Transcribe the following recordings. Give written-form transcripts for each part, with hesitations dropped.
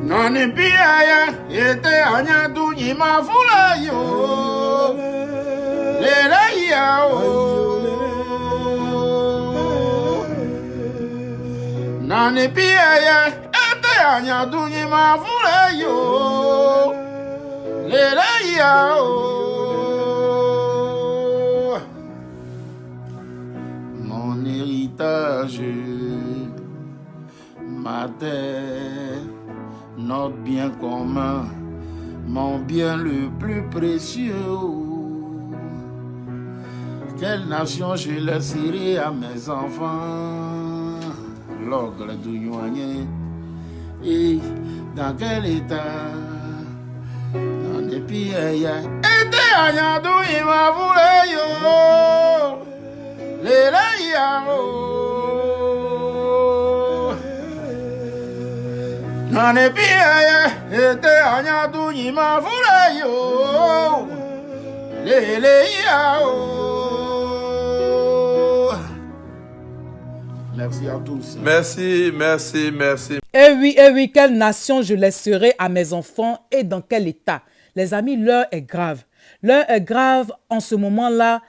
Nani piaya ete anyadu nyima fula yo lele ya o. Nani piaya ete anyadu nyima fula yo lele ya o. Mon héritage, ma terre, notre bien commun, mon bien le plus précieux. Quelle nation je laisserai à mes enfants? L'ogre d'Ougnoigné. Et dans quel état? Dans les pays, et des agnadou, il m'a voulu yo. Les Dans les pays, et des agnadou, il m'a voulu yo. Les Merci à tous. Merci, merci, merci. Eh oui, quelle nation je laisserai à mes enfants et dans quel état? Les amis, l'heure est grave. L'heure est grave en ce moment-là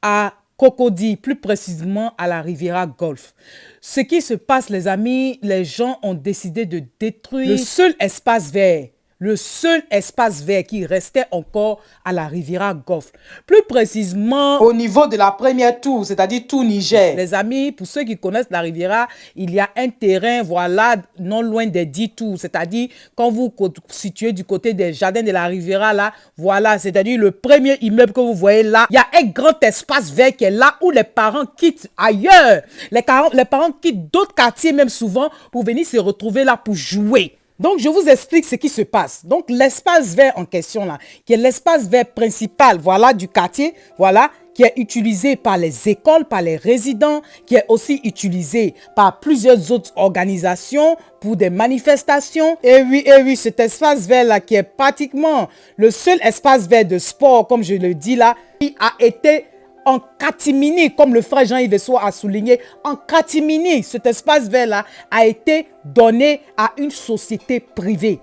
à Cocody, plus précisément à la Riviera Golf. Ce qui se passe, les amis, les gens ont décidé de détruire le seul espace vert. Le seul espace vert qui restait encore à la Riviera Golf. Plus précisément au niveau de la première tour, c'est-à-dire tout Niger. Les amis, pour ceux qui connaissent la Riviera, il y a un terrain, voilà, non loin des 10 tours. C'est-à-dire, quand vous vous situez du côté des jardins de la Riviera, là, voilà, c'est-à-dire le premier immeuble que vous voyez là, il y a un grand espace vert qui est là où les parents quittent ailleurs. Les parents quittent d'autres quartiers même souvent pour venir se retrouver là pour jouer. Donc, je vous explique ce qui se passe. Donc, l'espace vert en question là, qui est l'espace vert principal, voilà, du quartier, voilà, qui est utilisé par les écoles, par les résidents, qui est aussi utilisé par plusieurs autres organisations pour des manifestations. Et oui, cet espace vert là, qui est pratiquement le seul espace vert de sport, comme je le dis là, qui a été en catimini, comme le frère Jean-Yves Essoa a souligné, en catimini, cet espace vert-là a été donné à une société privée.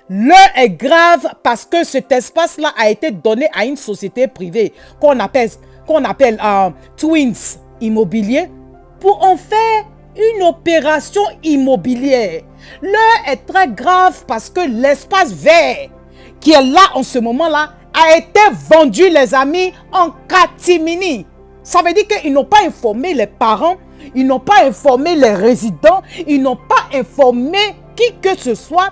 L'heure est grave parce que cet espace-là a été donné à une société privée qu'on appelle Twins Immobilier pour en faire une opération immobilière. L'heure est très grave parce que l'espace vert qui est là en ce moment-là a été vendu, les amis, en catimini. Ça veut dire qu'ils n'ont pas informé les parents, ils n'ont pas informé les résidents, ils n'ont pas informé qui que ce soit.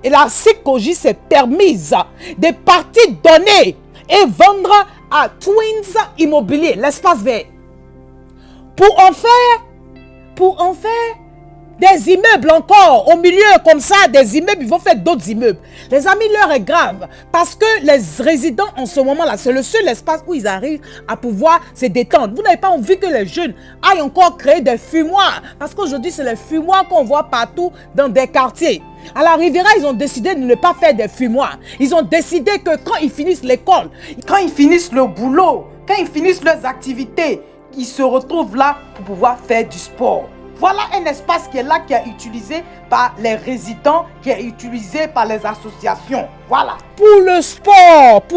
Et la CICOJ s'est permise de partir donner et vendre à Twins Immobilier, l'espace vert. Pour en faire des immeubles encore, au milieu comme ça, des immeubles, ils vont faire d'autres immeubles. Les amis, l'heure est grave parce que les résidents en ce moment-là, c'est le seul espace où ils arrivent à pouvoir se détendre. Vous n'avez pas envie que les jeunes aillent encore créer des fumoirs parce qu'aujourd'hui, c'est les fumoirs qu'on voit partout dans des quartiers. À la Riviera, ils ont décidé de ne pas faire des fumoirs. Ils ont décidé que quand ils finissent l'école, quand ils finissent le boulot, quand ils finissent leurs activités, ils se retrouvent là pour pouvoir faire du sport. Voilà un espace qui est là, qui est utilisé par les résidents, qui est utilisé par les associations. Voilà. Pour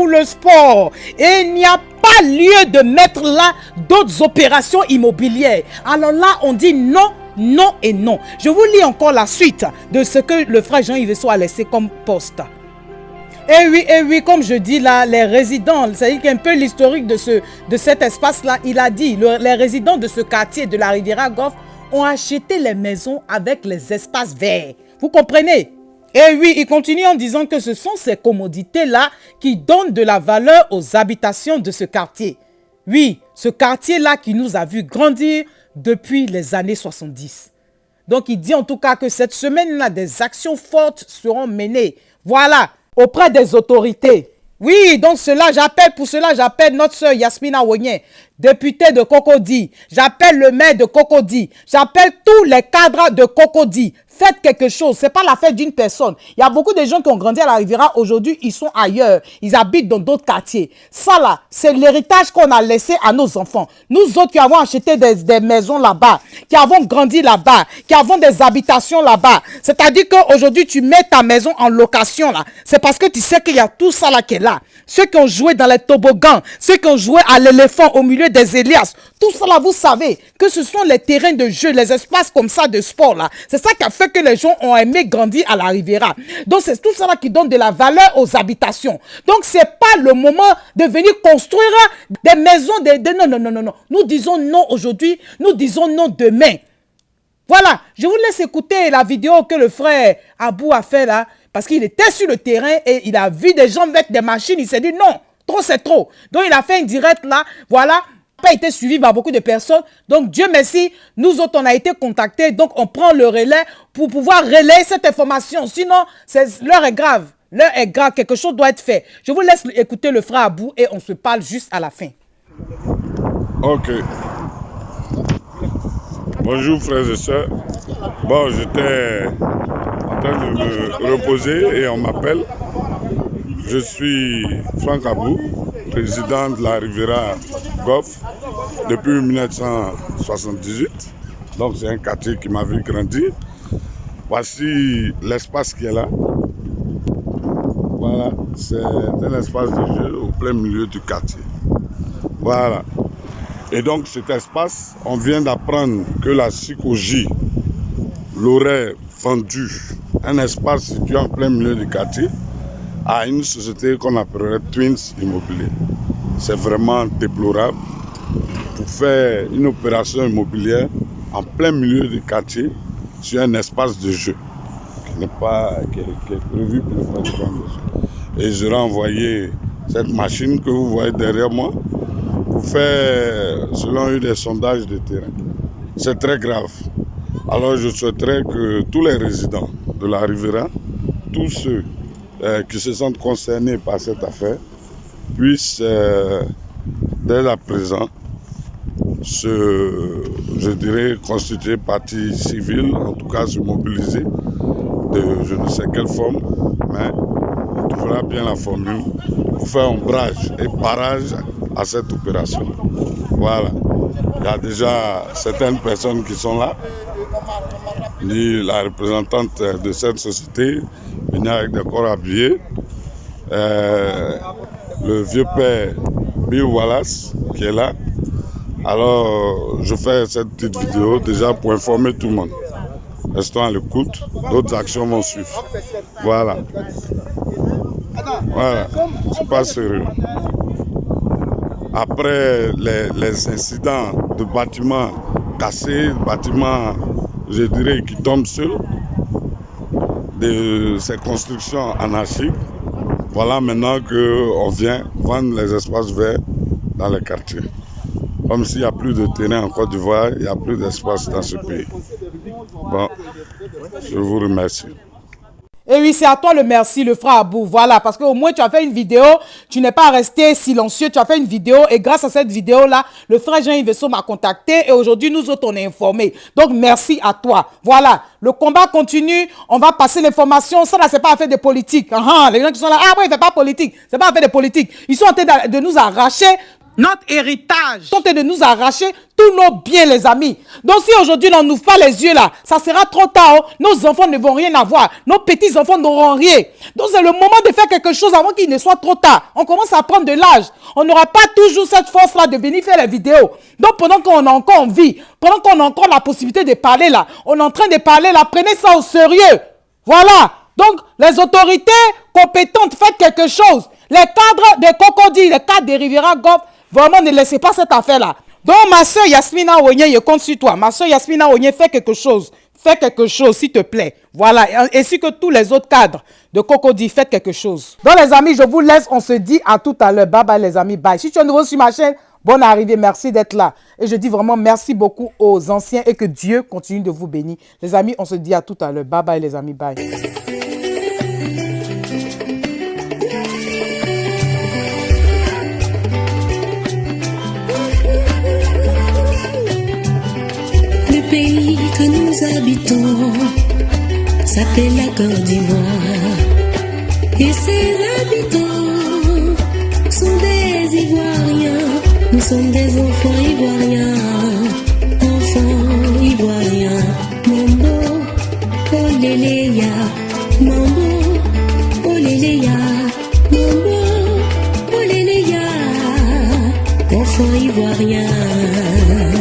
le sport. Et il n'y a pas lieu de mettre là d'autres opérations immobilières. Alors là, on dit non, non et non. Je vous lis encore la suite de ce que le frère Jean-Yves Essoa a laissé comme poste. Eh oui, comme je dis là, les résidents, c'est-à-dire qu'un peu l'historique de cet espace-là, il a dit, les résidents de ce quartier de la Riviera Golf ont acheté les maisons avec les espaces verts. Vous comprenez? Et oui, il continue en disant que ce sont ces commodités-là qui donnent de la valeur aux habitations de ce quartier. Oui, ce quartier-là qui nous a vu grandir depuis les années 70. Donc, il dit en tout cas que cette semaine-là, des actions fortes seront menées. Voilà, auprès des autorités. Oui, donc pour cela, j'appelle notre sœur Yasmina Wonyen, députée de Cocody. J'appelle le maire de Cocody. J'appelle tous les cadres de Cocody. Faites quelque chose. C'est pas la fête d'une personne. Il y a beaucoup de gens qui ont grandi à la Riviera. Aujourd'hui, ils sont ailleurs. Ils habitent dans d'autres quartiers. Ça là, c'est l'héritage qu'on a laissé à nos enfants. Nous autres qui avons acheté des maisons là-bas, qui avons grandi là-bas, qui avons des habitations là-bas. C'est-à-dire qu'aujourd'hui, tu mets ta maison en location là. C'est parce que tu sais qu'il y a tout ça là qui est là. Ceux qui ont joué dans les toboggans, ceux qui ont joué à l'éléphant au milieu des Élias, tout ça là, vous savez que ce sont les terrains de jeu, les espaces comme ça de sport là. C'est ça qui a fait que les gens ont aimé grandir à la Riviera. Donc c'est tout ça là qui donne de la valeur aux habitations. Donc c'est pas le moment de venir construire des maisons non. Nous disons non aujourd'hui, nous disons non demain. Voilà, je vous laisse écouter la vidéo que le frère Abou a fait là, parce qu'il était sur le terrain et il a vu des gens mettre des machines, il s'est dit non, trop c'est trop. Donc il a fait un direct là, voilà, pas été suivi par beaucoup de personnes. Donc Dieu merci, nous autres on a été contactés, donc on prend le relais pour pouvoir relayer cette information. Sinon, l'heure est grave, quelque chose doit être fait. Je vous laisse écouter le frère Abou et on se parle juste à la fin. Ok. Bonjour frères et sœurs. Bon, j'étais en train de me reposer et on m'appelle. Je suis Franck Abou, président de la Riviera Golf depuis 1978. Donc c'est un quartier qui m'a vu grandir. Voici l'espace qui est là. Voilà, c'est un espace de jeu au plein milieu du quartier. Voilà. Et donc cet espace, on vient d'apprendre que la CICOJ l'aurait vendu, un espace situé en plein milieu du quartier, à une société qu'on appellerait Twins Immobilier. C'est vraiment déplorable pour faire une opération immobilière en plein milieu du quartier sur un espace de jeu qui est prévu pour le faire de jeu. Et j'aurais envoyé cette machine que vous voyez derrière moi pour faire, selon eux, des sondages de terrain. C'est très grave. Alors je souhaiterais que tous les résidents de la Riviera, tous ceux qui se sentent concernés par cette affaire, puissent dès à présent je dirais, constituer partie civile, en tout cas se mobiliser de je ne sais quelle forme, mais on trouvera bien la formule pour faire ombrage et barrage à cette opération. Voilà. Il y a déjà certaines personnes qui sont là. La représentante de cette société venait avec des corps habillés. Le vieux père Bill Wallace qui est là. Alors, je fais cette petite vidéo déjà pour informer tout le monde. Restons à l'écoute, d'autres actions vont suivre. Voilà. Voilà, c'est pas sérieux. Après les incidents de bâtiments cassés, bâtiments, je dirais, qui tombent seuls, de ces constructions anarchiques, voilà maintenant qu'on vient vendre les espaces verts dans les quartiers. Comme s'il n'y a plus de terrain en Côte d'Ivoire, il n'y a plus d'espace dans ce pays. Bon, je vous remercie. Et oui, c'est à toi le merci, le frère Abou. Voilà, parce qu'au moins tu as fait une vidéo, tu n'es pas resté silencieux, tu as fait une vidéo et grâce à cette vidéo-là, le frère Jean-Yves Vesso m'a contacté et aujourd'hui nous autres on est informés. Donc merci à toi. Voilà, le combat continue, on va passer l'information. Ça là, c'est pas affaire de politique. Les gens qui sont là, ah ouais, il fait pas politique, c'est pas affaire de politique. Ils sont en train de nous arracher notre héritage, sont en train de nous arracher tous nos biens, les amis. Donc si aujourd'hui on n'ouvre pas les yeux là, ça sera trop tard. Oh. Nos enfants ne vont rien avoir. Nos petits-enfants n'auront rien. Donc c'est le moment de faire quelque chose avant qu'il ne soit trop tard. On commence à prendre de l'âge. On n'aura pas toujours cette force-là de venir faire les vidéos. Donc pendant qu'on a encore envie, pendant qu'on a encore la possibilité de parler là, on est en train de parler là, prenez ça au sérieux. Voilà. Donc les autorités compétentes, faites quelque chose. Les cadres de Cocody, les cadres de Riviera Golf, vraiment ne laissez pas cette affaire-là. Donc ma soeur Yasmina Onye, je compte sur toi. Ma soeur Yasmina Onye, fais quelque chose. Fais quelque chose, s'il te plaît. Voilà, ainsi que tous les autres cadres de Cocody, faites quelque chose. Donc les amis, je vous laisse, on se dit à tout à l'heure. Bye bye les amis, bye. Si tu es nouveau sur ma chaîne, bonne arrivée, merci d'être là. Et je dis vraiment merci beaucoup aux anciens et que Dieu continue de vous bénir. Les amis, on se dit à tout à l'heure. Bye bye les amis, bye. Pays que nous habitons s'appelle la Côte d'Ivoire. Et ses habitants sont des Ivoiriens. Nous sommes des enfants ivoiriens. Enfants ivoiriens. Mambo, oh léléya. Mambo, oh léléya. Mambo, oh léléya. Enfants ivoiriens.